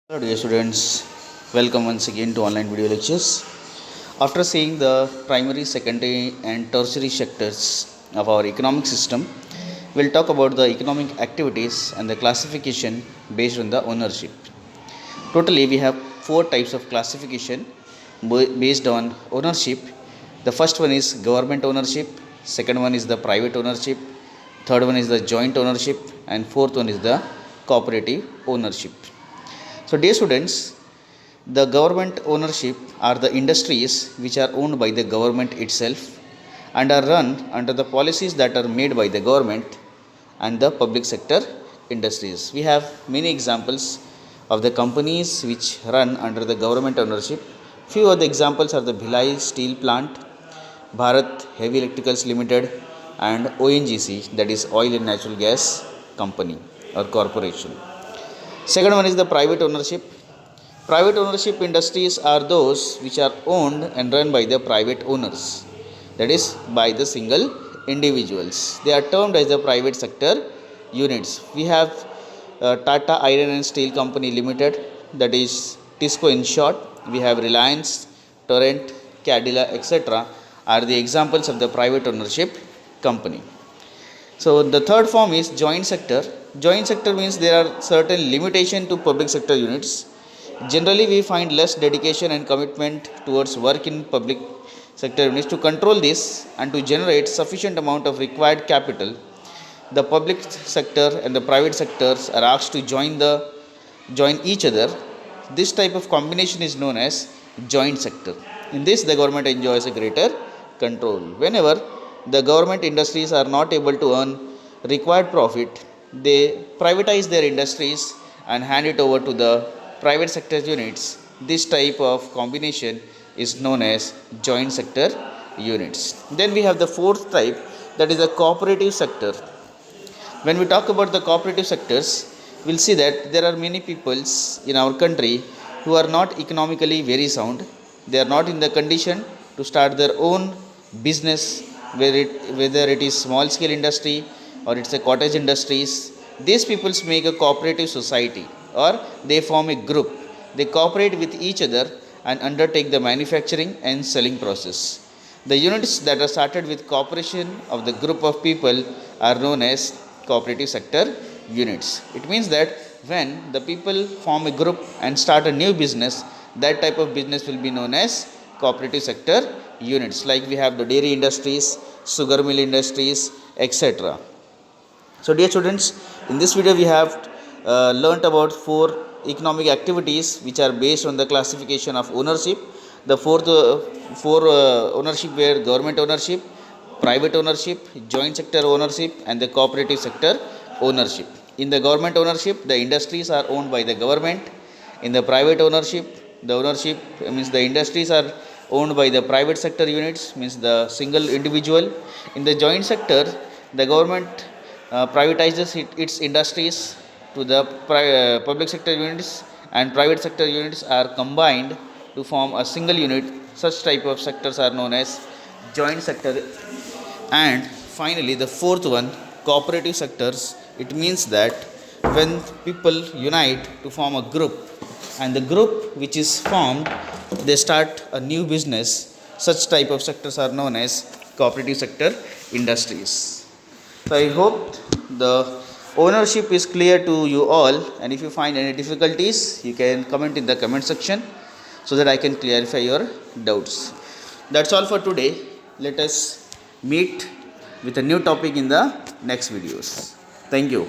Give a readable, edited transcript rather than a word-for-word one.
Hello dear students, welcome once again to online video lectures. After seeing the primary, secondary and tertiary sectors of our economic system, we'll talk about the economic activities and the classification based on the ownership. Totally we have four types of classification based on ownership. The first one is government ownership, second one is the private ownership, third one is the joint ownership and fourth one is the cooperative ownership. So, dear students, the government ownership are the industries which are owned by the government itself and are run under the policies that are made by the government and the public sector industries. We have many examples of the companies which run under the government ownership. Few of the examples are the Bhilai Steel Plant, Bharat Heavy Electricals Limited and ONGC, that is Oil and Natural Gas Company or Corporation. Second one is the private ownership. Private ownership industries are those which are owned and run by the private owners, that is by the single individuals. They are termed as the private sector units. We have Tata Iron and Steel Company Limited, that is TISCO in short. We have Reliance, Torrent, Cadila, etc. are the examples of the private ownership company. So the third form is joint sector. Joint sector means there are certain limitation to public sector units. Generally, we find less dedication and commitment towards work in public sector units. To control this and to generate sufficient amount of required capital, the public sector and the private sectors are asked to join each other. This type of combination is known as joint sector. In this, the government enjoys a greater control. Whenever the government industries are not able to earn required profit, they privatize their industries and hand it over to the private sector units. This type of combination is known as joint sector units. Then we have the fourth type, that is the cooperative sector. When we talk about the cooperative sectors, we'll see that there are many peoples in our country who are not economically very sound. They are not in the condition to start their own business, whether it is small scale industry or it's a cottage industries. These peoples make a cooperative society or they form a group. They cooperate with each other and undertake the manufacturing and selling process. The units that are started with cooperation of the group of people are known as cooperative sector units. It means that when the people form a group and start a new business, that type of business will be known as cooperative sector units. Like we have the dairy industries, sugar mill industries, etc. So dear students, in this video we have learnt about four economic activities which are based on the classification of ownership. The four ownership were government ownership, private ownership, joint sector ownership and the cooperative sector ownership. In the government ownership, the industries are owned by the government. In the private ownership, the ownership means the industries are owned by the private sector units, means the single individual. In the joint sector, the government privatizes its industries to the public sector units and private sector units are combined to form a single unit. Such type of sectors are known as joint sector. And finally, the fourth one, cooperative sectors. It means that when people unite to form a group and the group which is formed, they start a new business. Such type of sectors are known as cooperative sector industries. So I hope the ownership is clear to you all, and if you find any difficulties, you can comment in the comment section so that I can clarify your doubts. That's all for today. Let us meet with a new topic in the next videos. Thank you.